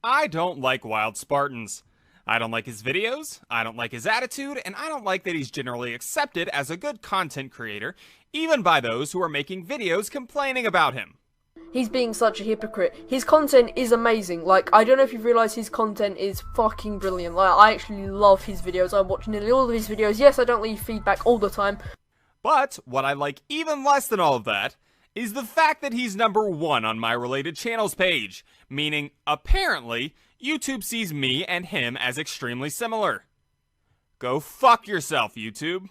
I don't like WildSpartanz. I don't like his videos, I don't like his attitude, and I don't like that he's generally accepted as a good content creator, even by those who are making videos complaining about him. He's being such a hypocrite. His content is amazing. Like, I don't know if you've realised his content is fucking brilliant. Like, I actually love his videos. I watch nearly all of his videos. Yes, I don't leave feedback all the time. But what I like even less than all of that is the fact that he's #1 on my related channels page, meaning, apparently, YouTube sees me and him as extremely similar. Go fuck yourself, YouTube.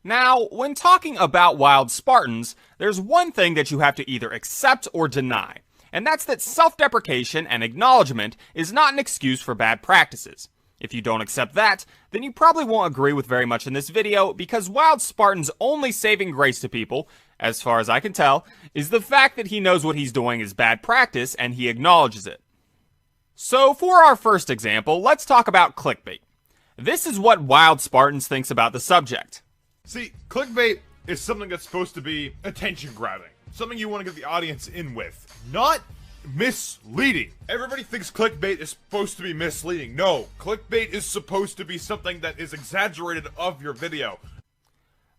Now, when talking about WildSpartanz, there's one thing that you have to either accept or deny, and that's that self-deprecation and acknowledgement is not an excuse for bad practices. If you don't accept that, then you probably won't agree with very much in this video, because WildSpartanz' only saving grace to people, as far as I can tell, is the fact that he knows what he's doing is bad practice and he acknowledges it. So for our first example, let's talk about clickbait. This is what WildSpartanz thinks about the subject. See, clickbait is something that's supposed to be attention grabbing. Something you want to get the audience in with. Not misleading. Everybody thinks clickbait is supposed to be misleading. No, clickbait is supposed to be something that is exaggerated of your video.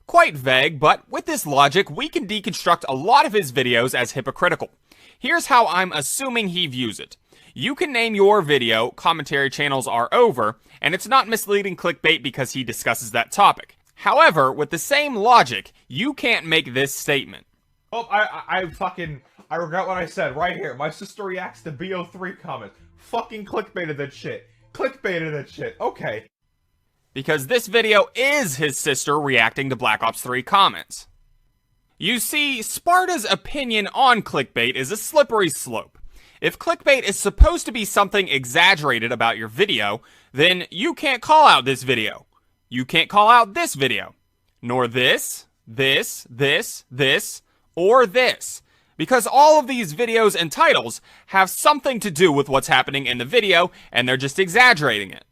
Quite vague, but with this logic, we can deconstruct a lot of his videos as hypocritical. Here's how I'm assuming he views it. You can name your video "Commentary Channels Are Over," and it's not misleading clickbait because he discusses that topic. However, with the same logic, you can't make this statement. Oh, I regret what I said right here. My sister reacts to BO3 comments. Fucking clickbaited that shit. Clickbaited that shit. Okay. Because this video is his sister reacting to Black Ops 3 comments. You see, Sparta's opinion on clickbait is a slippery slope. If clickbait is supposed to be something exaggerated about your video, then you can't call out this video. You can't call out this video. Nor this, or this. Because all of these videos and titles have something to do with what's happening in the video, and they're just exaggerating it.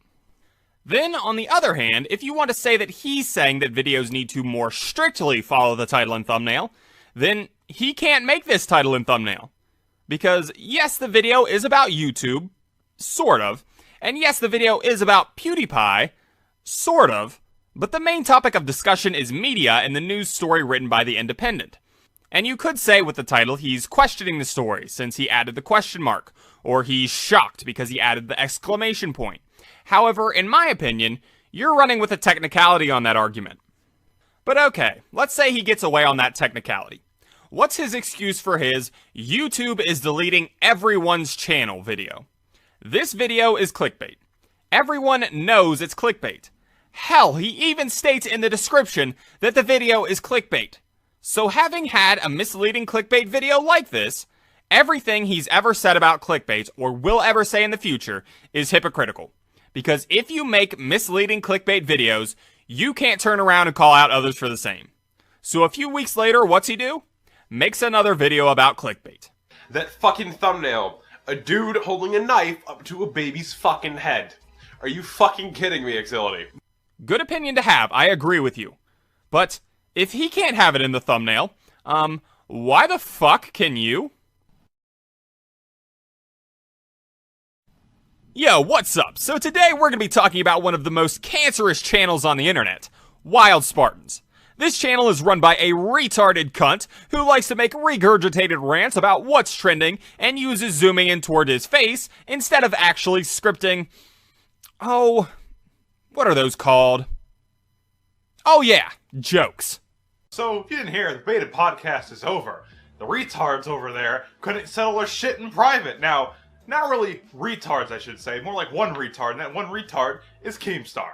Then, on the other hand, if you want to say that he's saying that videos need to more strictly follow the title and thumbnail, then he can't make this title and thumbnail. Because, yes, the video is about YouTube, sort of, and yes, the video is about PewDiePie, sort of, but the main topic of discussion is media and the news story written by The Independent. And you could say with the title he's questioning the story since he added the question mark, or he's shocked because he added the exclamation point. However, in my opinion, you're running with a technicality on that argument. But okay, let's say he gets away on that technicality. What's his excuse for his "YouTube is deleting everyone's channel" video? This video is clickbait. Everyone knows it's clickbait. Hell, he even states in the description that the video is clickbait. So having had a misleading clickbait video like this, everything he's ever said about clickbait, or will ever say in the future, is hypocritical. Because if you make misleading clickbait videos, you can't turn around and call out others for the same. So a few weeks later, what's he do? Makes another video about clickbait. That fucking thumbnail. A dude holding a knife up to a baby's fucking head. Are you fucking kidding me, Xility? Good opinion to have, I agree with you. But if he can't have it in the thumbnail, why the fuck can you? Yo, what's up? So today we're going to be talking about one of the most cancerous channels on the internet, WildSpartanz. This channel is run by a retarded cunt who likes to make regurgitated rants about what's trending and uses zooming in toward his face instead of actually scripting... Oh, what are those called? Oh yeah, jokes. So, if you didn't hear, the beta podcast is over. The retards over there couldn't settle their shit in private. Now, not really retards, I should say. More like one retard, and that one retard is Keemstar.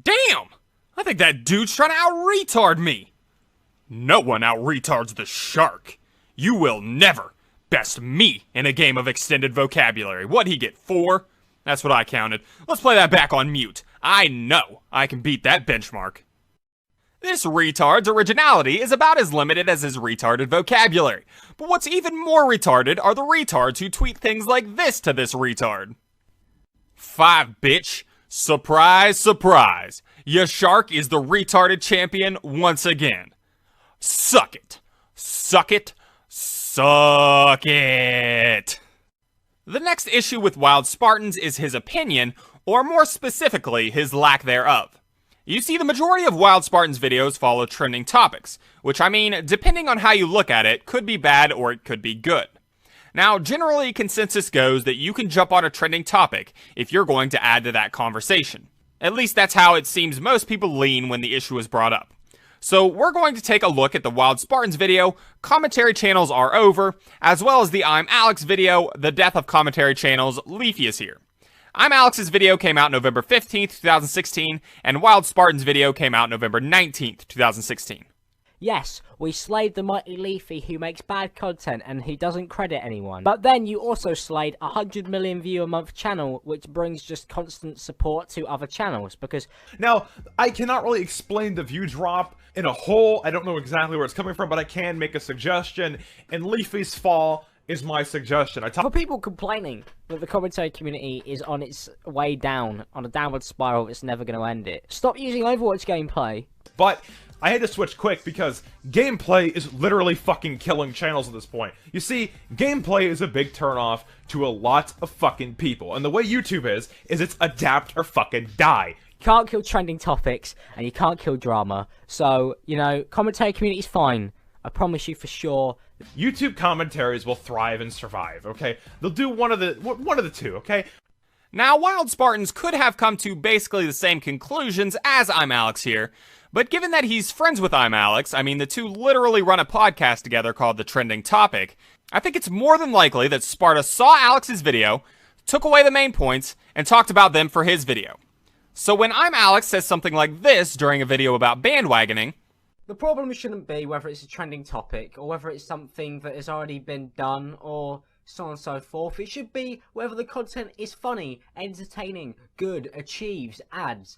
Damn! I think that dude's trying to out-retard me. No one out-retards the shark. You will never best me in a game of extended vocabulary. What'd he get, 4? That's what I counted. Let's play that back on mute. I know I can beat that benchmark. This retard's originality is about as limited as his retarded vocabulary. But what's even more retarded are the retards who tweet things like this to this retard. 5, bitch. Surprise, surprise. Your shark is the retarded champion once again. Suck it. Suck it. Suck it. The next issue with WildSpartanz is his opinion, or more specifically, his lack thereof. You see, the majority of WildSpartanz videos follow trending topics, which I mean, depending on how you look at it, could be bad or it could be good. Now, generally, consensus goes that you can jump on a trending topic if you're going to add to that conversation. At least that's how it seems most people lean when the issue is brought up. So we're going to take a look at the WildSpartanz video, Commentary Channels Are Over, as well as the I'm Alex video, The Death of Commentary Channels, Leafy is Here. I'm Alex's video came out November 15th, 2016, and WildSpartanz video came out November 19th, 2016. Yes, we slayed the mighty Leafy who makes bad content and he doesn't credit anyone. But then you also slayed a 100 million view a month channel, which brings just constant support to other channels, because... Now, I cannot really explain the view drop in a whole. I don't know exactly where it's coming from, but I can make a suggestion, and Leafy's fall is my suggestion. For people complaining that the commentary community is on its way down, on a downward spiral that's never going to end it, stop using Overwatch gameplay. But I had to switch quick because gameplay is literally fucking killing channels at this point. You see, gameplay is a big turnoff to a lot of fucking people. And the way YouTube is it's adapt or fucking die. You can't kill trending topics, and you can't kill drama. So, you know, commentary community's fine. I promise you for sure. YouTube commentaries will thrive and survive, okay? They'll do one of the two, okay? Now, WildSpartanz could have come to basically the same conclusions as I'm Alex here, but given that he's friends with I'm Alex, I mean the two literally run a podcast together called The Trending Topic, I think it's more than likely that Sparta saw Alex's video, took away the main points, and talked about them for his video. So when I'm Alex says something like this during a video about bandwagoning, the problem shouldn't be whether it's a trending topic, or whether it's something that has already been done, or so on and so forth. It should be whether the content is funny, entertaining, good, achieves, adds.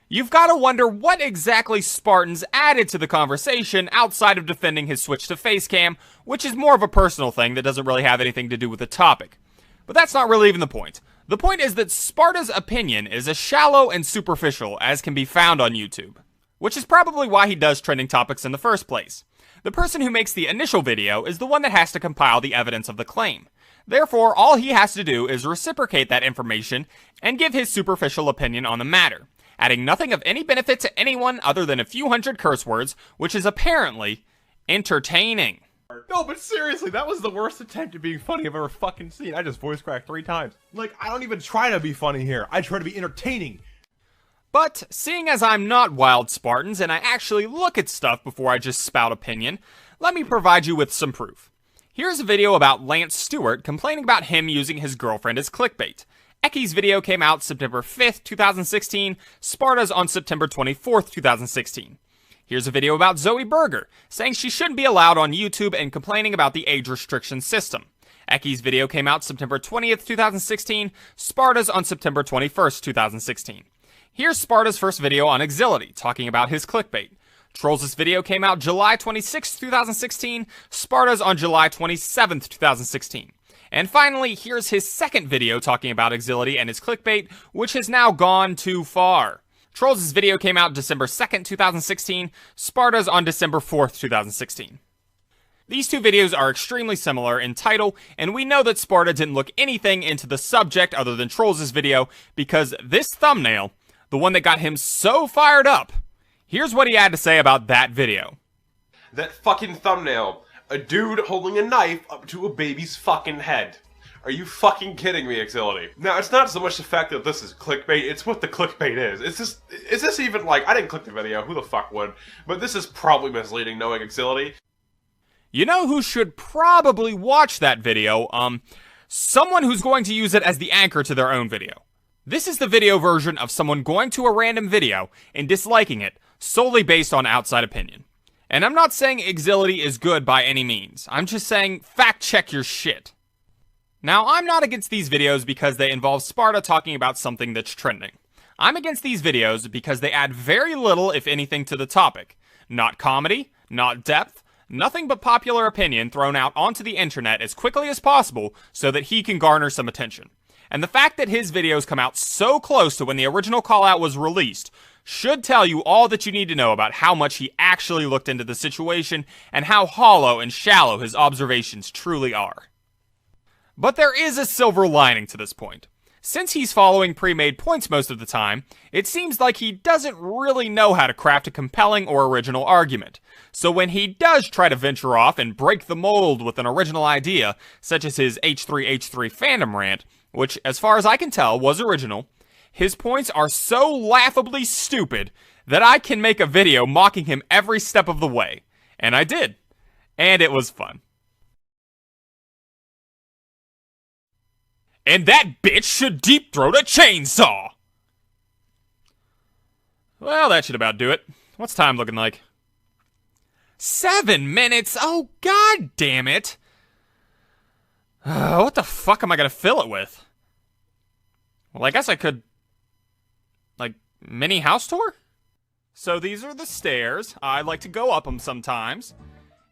You've got to wonder what exactly Spartanz added to the conversation outside of defending his switch to facecam, which is more of a personal thing that doesn't really have anything to do with the topic. But that's not really even the point. The point is that Sparta's opinion is as shallow and superficial as can be found on YouTube, which is probably why he does trending topics in the first place. The person who makes the initial video is the one that has to compile the evidence of the claim. Therefore, all he has to do is reciprocate that information and give his superficial opinion on the matter, adding nothing of any benefit to anyone other than a few hundred curse words, which is apparently entertaining. No, but seriously, that was the worst attempt at being funny I've ever fucking seen. I just voice cracked 3 times. Like, I don't even try to be funny here. I try to be entertaining. But, seeing as I'm not WildSpartanz and I actually look at stuff before I just spout opinion, let me provide you with some proof. Here's a video about Lance Stewart complaining about him using his girlfriend as clickbait. Eki's video came out September 5th, 2016, Sparta's on September 24th, 2016. Here's a video about Zoe Berger, saying she shouldn't be allowed on YouTube and complaining about the age restriction system. Eki's video came out September 20th, 2016, Sparta's on September 21st, 2016. Here's Sparta's first video on Exility, talking about his clickbait. Trolls' video came out July 26th, 2016, Sparta's on July 27th, 2016. And finally, here's his second video talking about Exility and his clickbait, which has now gone too far. Trolls' video came out December 2nd, 2016, Sparta's on December 4th, 2016. These two videos are extremely similar in title, and we know that Sparta didn't look anything into the subject other than Trolls' video, because this thumbnail, the one that got him so fired up, here's what he had to say about that video. That fucking thumbnail. A dude holding a knife up to a baby's fucking head. Are you fucking kidding me, Exility? Now, it's not so much the fact that this is clickbait, it's what the clickbait is. Is this even, like, I didn't click the video, who the fuck would? But this is probably misleading, knowing Exility. You know who should probably watch that video? Someone who's going to use it as the anchor to their own video. This is the video version of someone going to a random video and disliking it solely based on outside opinion. And I'm not saying Exility is good by any means. I'm just saying fact check your shit. Now, I'm not against these videos because they involve Sparta talking about something that's trending. I'm against these videos because they add very little, if anything, to the topic. Not comedy, not depth, nothing but popular opinion thrown out onto the internet as quickly as possible so that he can garner some attention. And the fact that his videos come out so close to when the original call-out was released should tell you all that you need to know about how much he actually looked into the situation and how hollow and shallow his observations truly are. But there is a silver lining to this point. Since he's following pre-made points most of the time, it seems like he doesn't really know how to craft a compelling or original argument. So when he does try to venture off and break the mold with an original idea, such as his H3H3 fandom rant, which as far as I can tell was original, his points are so laughably stupid that I can make a video mocking him every step of the way. And I did. And it was fun. And that bitch should deep throat a chainsaw! Well, that should about do it. What's time looking like? 7 minutes? Oh, god damn it! What the fuck am I gonna fill it with? Well, I guess I could... like, mini house tour? So these are the stairs. I like to go up them sometimes.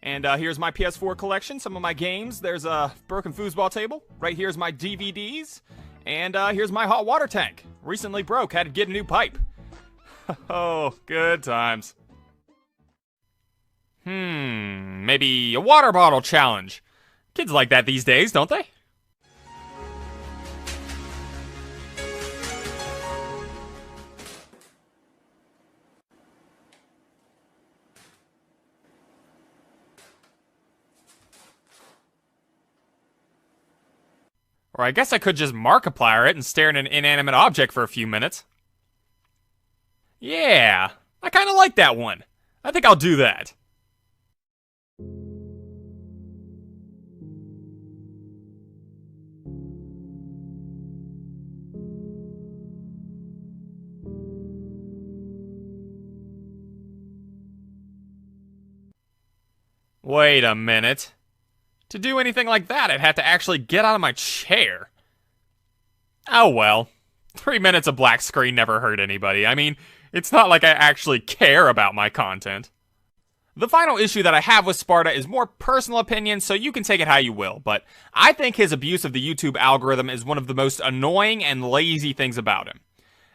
And here's my PS4 collection, some of my games. There's a broken foosball table. Right here's my DVDs. And here's my hot water tank. Recently broke, had to get a new pipe. Oh, good times. Maybe a water bottle challenge. Kids like that these days, don't they? Or I guess I could just Markiplier it and stare at an inanimate object for a few minutes. Yeah, I kind of like that one. I think I'll do that. Wait a minute. To do anything like that, I'd have to actually get out of my chair. Oh well. 3 minutes of black screen never hurt anybody. I mean, it's not like I actually care about my content. The final issue that I have with Sparta is more personal opinion, so you can take it how you will, but I think his abuse of the YouTube algorithm is one of the most annoying and lazy things about him.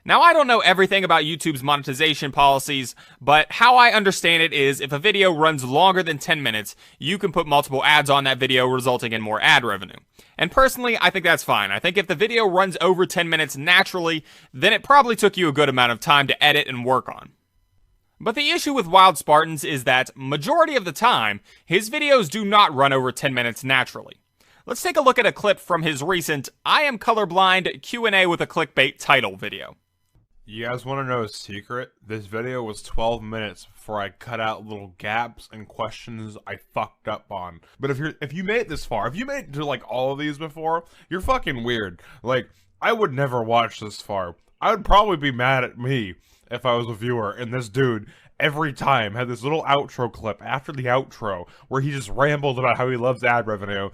Now, I don't know everything about YouTube's monetization policies, but how I understand it is if a video runs longer than 10 minutes, you can put multiple ads on that video, resulting in more ad revenue. And personally, I think that's fine. I think if the video runs over 10 minutes naturally, then it probably took you a good amount of time to edit and work on. But the issue with WildSpartanz is that, majority of the time, his videos do not run over 10 minutes naturally. Let's take a look at a clip from his recent I Am Colorblind Q&A with a Clickbait title video. You guys want to know a secret? This video was 12 minutes before I cut out little gaps and questions I fucked up on. But if you made it this far, if you made it to like all of these before, you're fucking weird. Like, I would never watch this far. I would probably be mad at me if I was a viewer, and this dude every time had this little outro clip after the outro where he just rambled about how he loves ad revenue.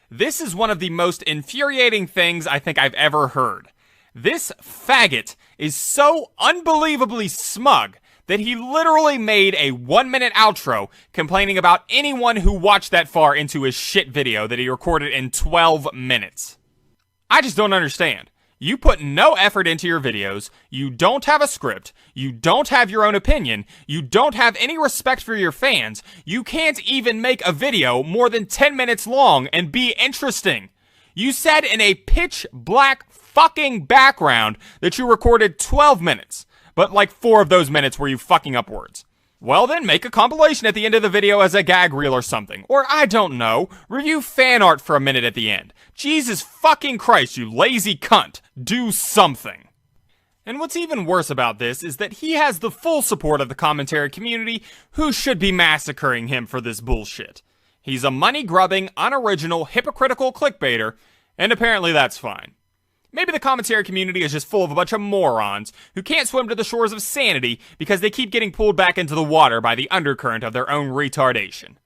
This is one of the most infuriating things I think I've ever heard. This faggot is so unbelievably smug that he literally made a 1-minute outro complaining about anyone who watched that far into his shit video that he recorded in 12 minutes. I just don't understand. You put no effort into your videos, you don't have a script, you don't have your own opinion, you don't have any respect for your fans, you can't even make a video more than 10 minutes long and be interesting. You said in a pitch black fucking background that you recorded 12 minutes, but like 4 of those minutes were you fucking up words. Well then, make a compilation at the end of the video as a gag reel or something. Or, I don't know, review fan art for a minute at the end. Jesus fucking Christ, you lazy cunt. Do something. And what's even worse about this is that he has the full support of the commentary community who should be massacring him for this bullshit. He's a money-grubbing, unoriginal, hypocritical clickbaiter, and apparently that's fine. Maybe the commentary community is just full of a bunch of morons who can't swim to the shores of sanity because they keep getting pulled back into the water by the undercurrent of their own retardation.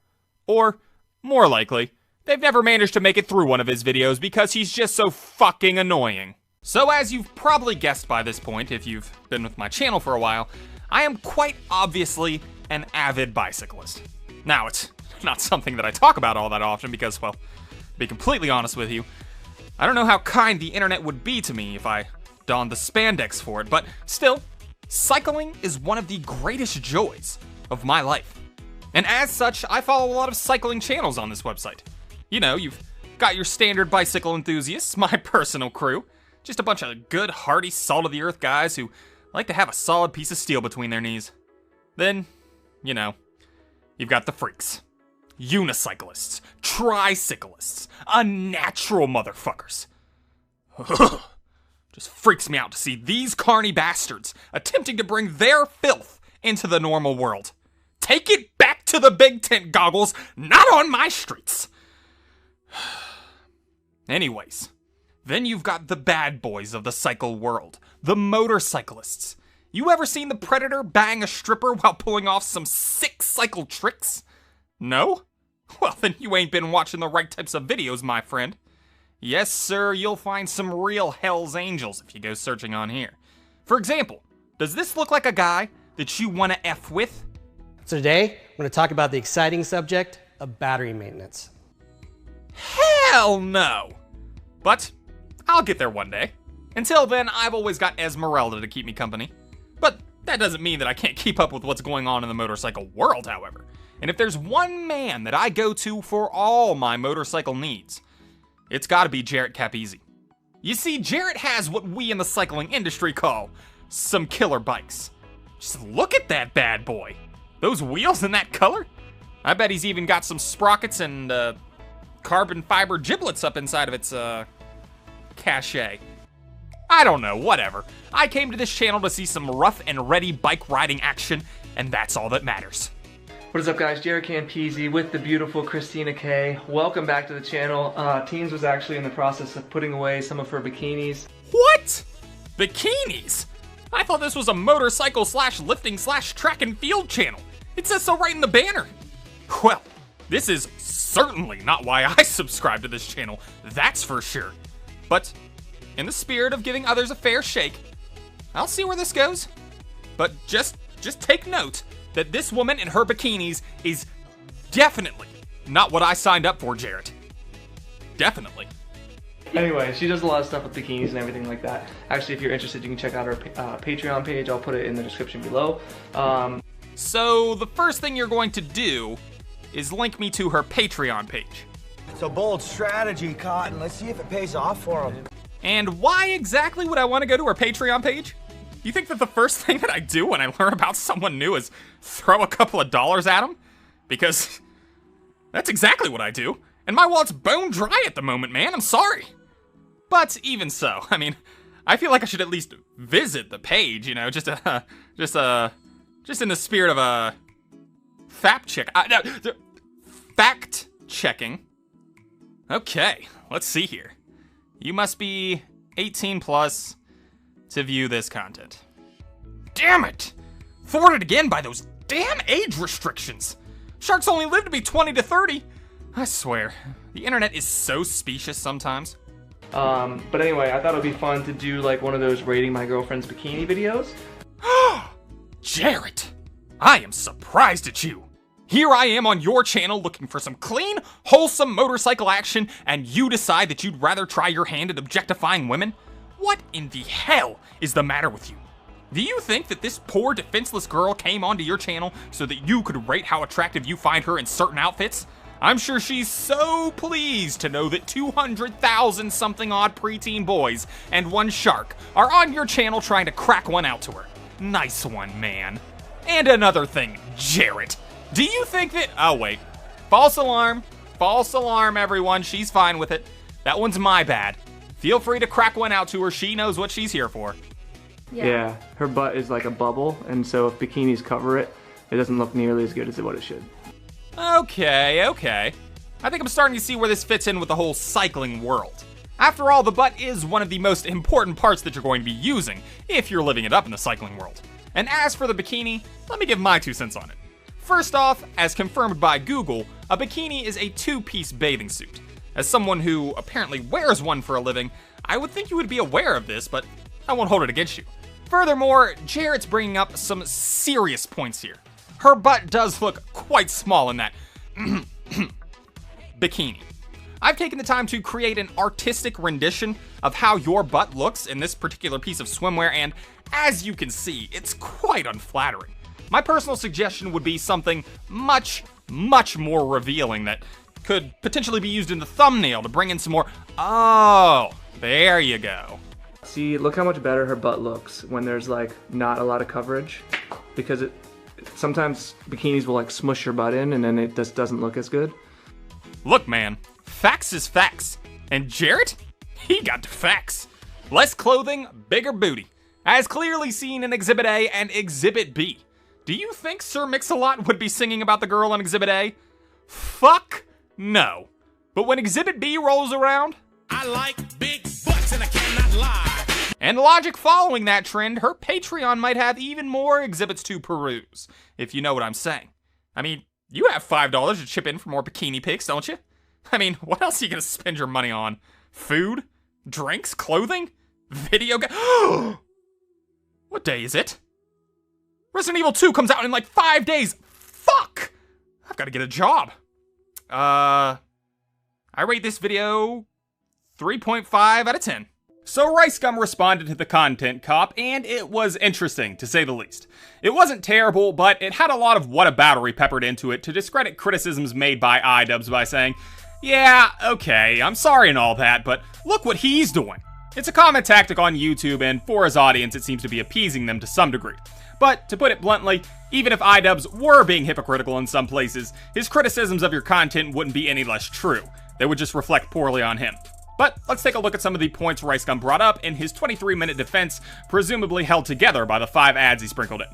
Or, more likely, they've never managed to make it through one of his videos because he's just so fucking annoying. So as you've probably guessed by this point, if you've been with my channel for a while, I am quite obviously an avid bicyclist. Now, it's not something that I talk about all that often because, well, to be completely honest with you, I don't know how kind the internet would be to me if I donned the spandex for it, but still, cycling is one of the greatest joys of my life. And as such, I follow a lot of cycling channels on this website. You know, you've got your standard bicycle enthusiasts, my personal crew. Just a bunch of good, hearty, salt-of-the-earth guys who like to have a solid piece of steel between their knees. Then, you know, you've got the freaks. Unicyclists, tricyclists, unnatural motherfuckers. Just freaks me out to see these carny bastards attempting to bring their filth into the normal world. Take it back to the big tent, Goggles, not on my streets. Anyways, then you've got the bad boys of the cycle world, the motorcyclists. You ever seen the Predator bang a stripper while pulling off some sick cycle tricks? No? Well, then you ain't been watching the right types of videos, my friend. Yes, sir, you'll find some real Hell's Angels if you go searching on here. For example, does this look like a guy that you want to F with? So today, I'm going to talk about the exciting subject of battery maintenance. Hell no! But I'll get there one day. Until then, I've always got Esmeralda to keep me company. But that doesn't mean that I can't keep up with what's going on in the motorcycle world, however. And if there's one man that I go to for all my motorcycle needs, it's gotta be Jarrett Capizzi. You see, Jarrett has what we in the cycling industry call some killer bikes. Just look at that bad boy. Those wheels in that color? I bet he's even got some sprockets and carbon fiber giblets up inside of its cachet. I don't know, whatever. I came to this channel to see some rough and ready bike riding action, and that's all that matters. What is up, guys? Jarrett Campese with the beautiful Christina K. Welcome back to the channel. Teens was actually in the process of putting away some of her bikinis. What? Bikinis? I thought this was a motorcycle / lifting / track and field channel. It says so right in the banner. Well, this is certainly not why I subscribe to this channel, that's for sure. But in the spirit of giving others a fair shake, I'll see where this goes. But just take note that this woman in her bikinis is definitely not what I signed up for, Jarrett. Definitely. Anyway, she does a lot of stuff with bikinis and everything like that. Actually, if you're interested, you can check out her Patreon page. I'll put it in the description below. So the first thing you're going to do is link me to her Patreon page. It's a bold strategy, Cotton. Let's see if it pays off for him. And why exactly would I want to go to her Patreon page? You think that the first thing that I do when I learn about someone new is throw a couple of dollars at them? Because that's exactly what I do. And my wallet's bone dry at the moment, man. I'm sorry. But even so, I mean, I feel like I should at least visit the page, you know, just in the spirit of a fact checking. Okay, let's see here. You must be 18 plus to view this content. Damn it! Thwarted again by those damn age restrictions. Sharks only live to be 20 to 30. I swear, the internet is so specious sometimes. But anyway, I thought it would be fun to do like one of those rating my girlfriend's bikini videos. Jarrett, I am surprised at you. Here I am on your channel looking for some clean, wholesome motorcycle action, and you decide that you'd rather try your hand at objectifying women? What in the hell is the matter with you? Do you think that this poor defenseless girl came onto your channel so that you could rate how attractive you find her in certain outfits? I'm sure she's so pleased to know that 200,000 something odd preteen boys and one shark are on your channel trying to crack one out to her. Nice one, man. And another thing, Jarrett. Do you think that... Oh, wait. False alarm. False alarm, everyone. She's fine with it. That one's my bad. Feel free to crack one out to her. She knows what she's here for. Yeah, her butt is like a bubble, and so if bikinis cover it, it doesn't look nearly as good as what it should. Okay. I think I'm starting to see where this fits in with the whole cycling world. After all, the butt is one of the most important parts that you're going to be using if you're living it up in the cycling world. And as for the bikini, let me give my 2 cents on it. First off, as confirmed by Google, a bikini is a 2-piece bathing suit. As someone who apparently wears one for a living, I would think you would be aware of this, but I won't hold it against you. Furthermore, Jarrett's bringing up some serious points here. Her butt does look quite small in that bikini. I've taken the time to create an artistic rendition of how your butt looks in this particular piece of swimwear, and as you can see, it's quite unflattering. My personal suggestion would be something much more revealing that could potentially be used in the thumbnail to bring in some more. Oh, there you go. See, look how much better her butt looks when there's like not a lot of coverage, because sometimes bikinis will like smush your butt in and then it just doesn't look as good. Look, man, facts is facts. And Jarrett, he got the facts. Less clothing, bigger booty, as clearly seen in Exhibit A and Exhibit B. Do you think Sir Mix-a-Lot would be singing about the girl in Exhibit A? Fuck no. But when Exhibit B rolls around, I like big butts and I cannot lie. And logic following that trend, her Patreon might have even more exhibits to peruse, if you know what I'm saying. I mean, you have $5 to chip in for more bikini pics, don't you? I mean, what else are you gonna spend your money on? Food? Drinks? Clothing? Video game? What day is it? Resident Evil 2 comes out in like 5 days. Fuck! I've gotta get a job. I rate this video 3.5 out of 10. So RiceGum responded to the content cop, and it was interesting, to say the least. It wasn't terrible, but it had a lot of whataboutery peppered into it to discredit criticisms made by IDubbbz by saying, yeah, okay, I'm sorry and all that, but look what he's doing. It's a common tactic on YouTube, and for his audience, it seems to be appeasing them to some degree. But, to put it bluntly, even if IDubbbz were being hypocritical in some places, his criticisms of your content wouldn't be any less true. They would just reflect poorly on him. But let's take a look at some of the points RiceGum brought up in his 23-minute defense, presumably held together by the 5 ads he sprinkled in.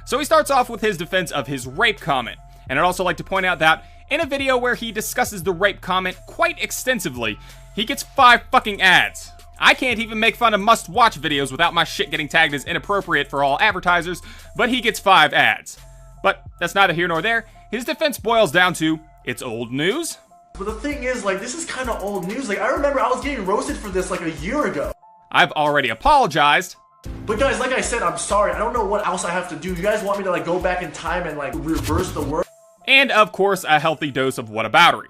So he starts off with his defense of his rape comment, and I'd also like to point out that in a video where he discusses the rape comment quite extensively, he gets 5 fucking ads. I can't even make fun of must-watch videos without my shit getting tagged as inappropriate for all advertisers, but he gets 5 ads. But that's neither here nor there. His defense boils down to, it's old news. But the thing is, like, this is kind of old news. Like, I remember I was getting roasted for this like a year ago. I've already apologized. But guys, like I said, I'm sorry. I don't know what else I have to do. You guys want me to like go back in time and like reverse the word? And of course, a healthy dose of whataboutery.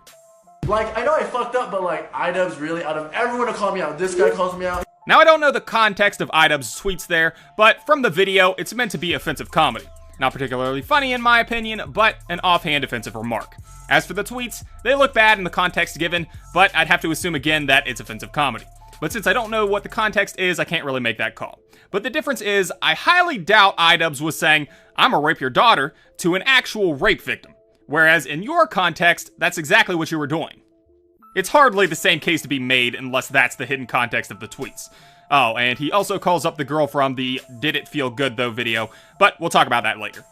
Like, I know I fucked up, but like, IDubbbz really, out of everyone to call me out, this guy calls me out. Now I don't know the context of IDubbbz's tweets there, but from the video, it's meant to be offensive comedy. Not particularly funny in my opinion, but an offhand offensive remark. As for the tweets, they look bad in the context given, but I'd have to assume again that it's offensive comedy. But since I don't know what the context is, I can't really make that call. But the difference is, I highly doubt IDubbbz was saying, "I'ma rape your daughter," to an actual rape victim. Whereas in your context, that's exactly what you were doing. It's hardly the same case to be made unless that's the hidden context of the tweets. Oh, and he also calls up the girl from the "Did It Feel Good Though" video, but we'll talk about that later.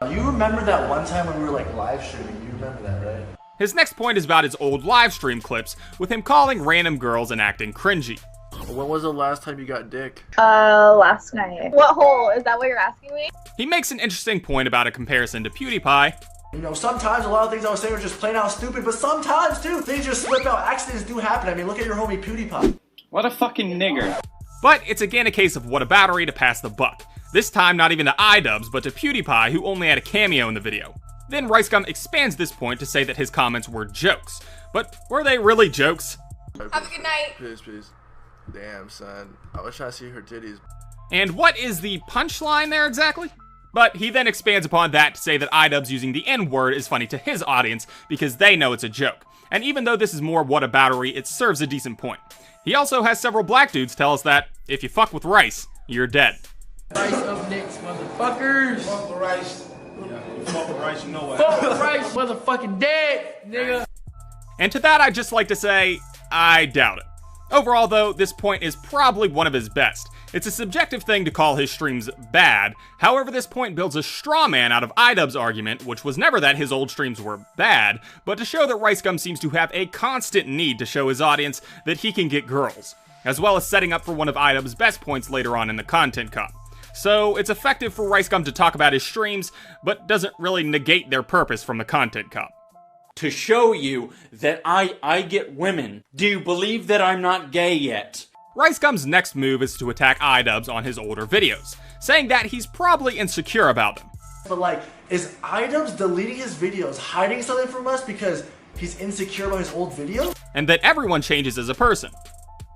You remember that one time when we were like live streaming? You remember that, right? His next point is about his old live stream clips, with him calling random girls and acting cringy. When was the last time you got dick? Last night. What hole? Is that what you're asking me? He makes an interesting point about a comparison to PewDiePie. You know, sometimes a lot of things I was saying were just plain out stupid, but sometimes too, things just slip out. Accidents do happen. I mean, look at your homie PewDiePie. What a fucking nigger. But it's again a case of whataboutery to pass the buck. This time not even to IDubbbz, but to PewDiePie, who only had a cameo in the video. Then RiceGum expands this point to say that his comments were jokes. But were they really jokes? Have a good night. Peace. Damn, son. I wish I see her titties. And what is the punchline there exactly? But he then expands upon that to say that IDubbbz using the N-word is funny to his audience because they know it's a joke. And even though this is more whataboutery, it serves a decent point. He also has several black dudes tell us that if you fuck with Rice, you're dead. Rice up next, motherfuckers. Fuck with Rice. Yeah, you fuck with Rice, you know what. Fuck with Rice, motherfucking dead, nigga. And to that, I'd just like to say, I doubt it. Overall, though, this point is probably one of his best. It's a subjective thing to call his streams bad. However, this point builds a straw man out of IDubbbz's argument, which was never that his old streams were bad, but to show that RiceGum seems to have a constant need to show his audience that he can get girls, as well as setting up for one of IDubbbz's best points later on in the content cop. So it's effective for RiceGum to talk about his streams, but doesn't really negate their purpose from the content cop. To show you that I get women. Do you believe that I'm not gay yet? RiceGum's next move is to attack IDubbbz on his older videos, saying that he's probably insecure about them. But like, is IDubbbz deleting his videos, hiding something from us because he's insecure about his old videos? And that everyone changes as a person.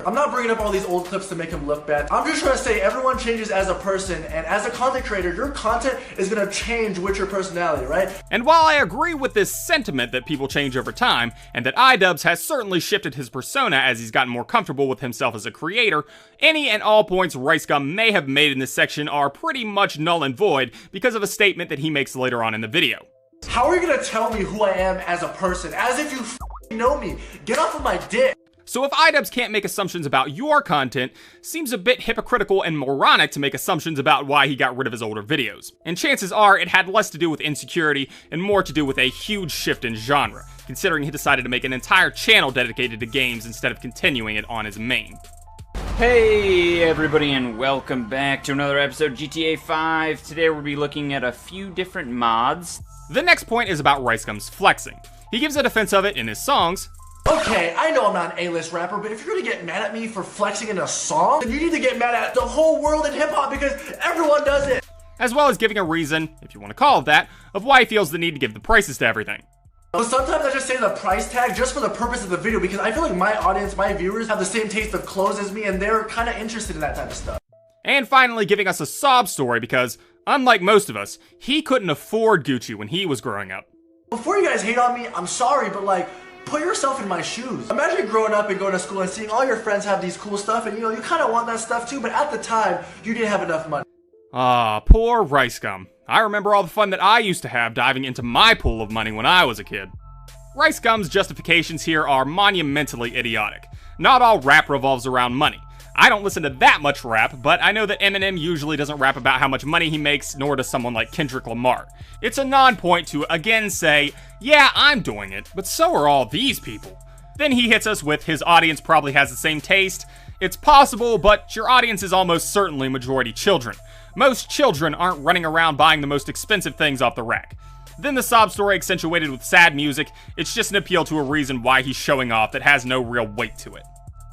I'm not bringing up all these old clips to make him look bad. I'm just trying to say everyone changes as a person, and as a content creator, your content is going to change with your personality, right? And while I agree with this sentiment that people change over time, and that IDubbbz has certainly shifted his persona as he's gotten more comfortable with himself as a creator, any and all points RiceGum may have made in this section are pretty much null and void because of a statement that he makes later on in the video. How are you going to tell me who I am as a person? As if you know me. Get off of my dick. So if IDubbbz can't make assumptions about your content, seems a bit hypocritical and moronic to make assumptions about why he got rid of his older videos. And chances are it had less to do with insecurity and more to do with a huge shift in genre, considering he decided to make an entire channel dedicated to games instead of continuing it on his main. Hey everybody, and welcome back to another episode of GTA 5. Today we'll be looking at a few different mods. The next point is about RiceGum's flexing. He gives a defense of it in his songs. Okay, I know I'm not an A-list rapper, but if you're gonna get mad at me for flexing in a song, then you need to get mad at the whole world in hip-hop because everyone does it. As well as giving a reason, if you want to call it that, of why he feels the need to give the prices to everything. But sometimes I just say the price tag just for the purpose of the video because I feel like my audience, my viewers, have the same taste of clothes as me and they're kind of interested in that type of stuff. And finally giving us a sob story because, unlike most of us, he couldn't afford Gucci when he was growing up. Before you guys hate on me, I'm sorry, but like, put yourself in my shoes. Imagine growing up and going to school and seeing all your friends have these cool stuff and you know, you kind of want that stuff too, but at the time, you didn't have enough money. Ah, poor RiceGum. I remember all the fun that I used to have diving into my pool of money when I was a kid. RiceGum's justifications here are monumentally idiotic. Not all rap revolves around money. I don't listen to that much rap, but I know that Eminem usually doesn't rap about how much money he makes, nor does someone like Kendrick Lamar. It's a non-point to again say, yeah, I'm doing it, but so are all these people. Then he hits us with his audience probably has the same taste. It's possible, but your audience is almost certainly majority children. Most children aren't running around buying the most expensive things off the rack. Then the sob story accentuated with sad music, it's just an appeal to a reason why he's showing off that has no real weight to it.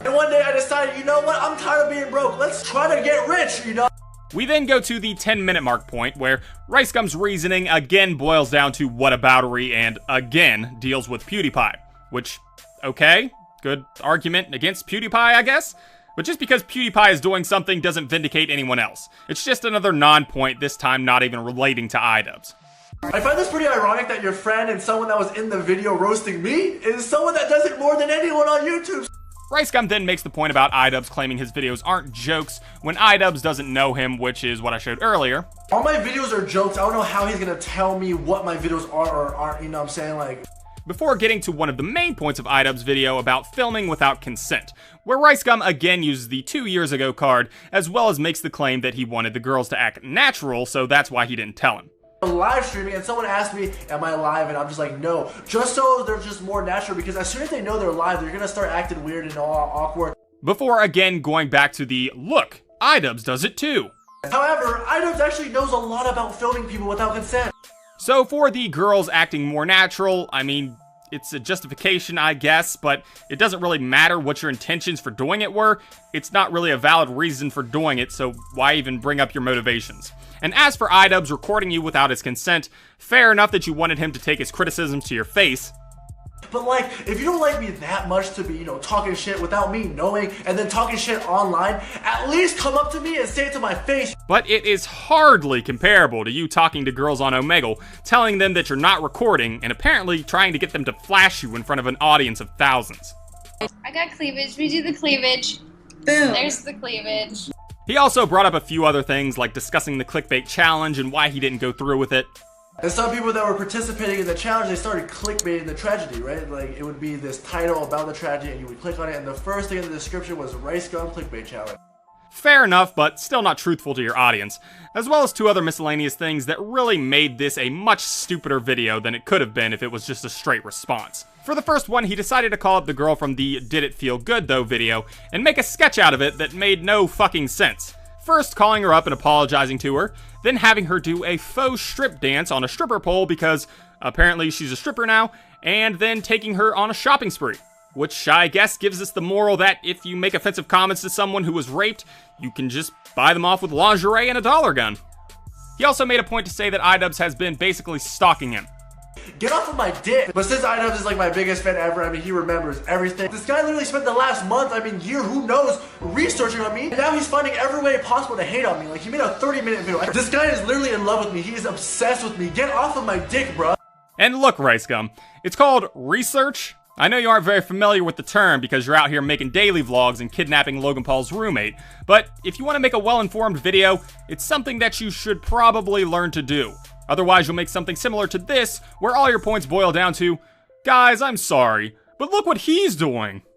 And one day I decided, you know what, I'm tired of being broke, let's try to get rich, you know? We then go to the 10-minute mark point where RiceGum's reasoning again boils down to whataboutery and again deals with PewDiePie. Which, okay, good argument against PewDiePie, I guess? But just because PewDiePie is doing something doesn't vindicate anyone else. It's just another non-point, this time not even relating to IDubbbz. I find this pretty ironic that your friend and someone that was in the video roasting me is someone that does it more than anyone on YouTube. RiceGum then makes the point about IDubbbz claiming his videos aren't jokes when IDubbbz doesn't know him, which is what I showed earlier. All my videos are jokes. I don't know how he's gonna tell me what my videos are or aren't, you know what I'm saying? Like, before getting to one of the main points of IDubbbz video about filming without consent, where RiceGum again uses the 2 years ago card, as well as makes the claim that he wanted the girls to act natural, so that's why he didn't tell him. Live streaming and someone asked me, am I live? And I'm just like, no, just so they're just more natural because as soon as they know they're live, they're gonna start acting weird and all awkward. Before again going back to the, look, IDubbbz does it too. However, IDubbbz actually knows a lot about filming people without consent. So for the girls acting more natural, I mean, it's a justification, I guess, but it doesn't really matter what your intentions for doing it were. It's not really a valid reason for doing it, so why even bring up your motivations? And as for IDubbbz recording you without his consent, fair enough that you wanted him to take his criticisms to your face. But like, if you don't like me that much to be, you know, talking shit without me knowing and then talking shit online, at least come up to me and say it to my face. But it is hardly comparable to you talking to girls on Omegle, telling them that you're not recording, and apparently trying to get them to flash you in front of an audience of thousands. I got cleavage. We do the cleavage. Boom. There's the cleavage. He also brought up a few other things, like discussing the clickbait challenge and why he didn't go through with it. And some people that were participating in the challenge, they started clickbaiting the tragedy, right? Like, it would be this title about the tragedy, and you would click on it, and the first thing in the description was RiceGum clickbait challenge. Fair enough, but still not truthful to your audience, as well as two other miscellaneous things that really made this a much stupider video than it could have been if it was just a straight response. For the first one, he decided to call up the girl from the Did It Feel Good Though video and make a sketch out of it that made no fucking sense. First calling her up and apologizing to her, then having her do a faux strip dance on a stripper pole because apparently she's a stripper now, and then taking her on a shopping spree. Which I guess gives us the moral that if you make offensive comments to someone who was raped, you can just buy them off with lingerie and a dollar gun. He also made a point to say that IDubbbz has been basically stalking him. Get off of my dick. But since IDubbbz is like my biggest fan ever, I mean, he remembers everything. This guy literally spent the last month, I mean, year, who knows, researching on me. And now he's finding every way possible to hate on me. Like, he made a 30-minute video. This guy is literally in love with me. He is obsessed with me. Get off of my dick, bro. And look, RiceGum, it's called research. I know you aren't very familiar with the term because you're out here making daily vlogs and kidnapping Logan Paul's roommate, but if you want to make a well-informed video, it's something that you should probably learn to do. Otherwise, you'll make something similar to this, where all your points boil down to, guys, I'm sorry, but look what he's doing.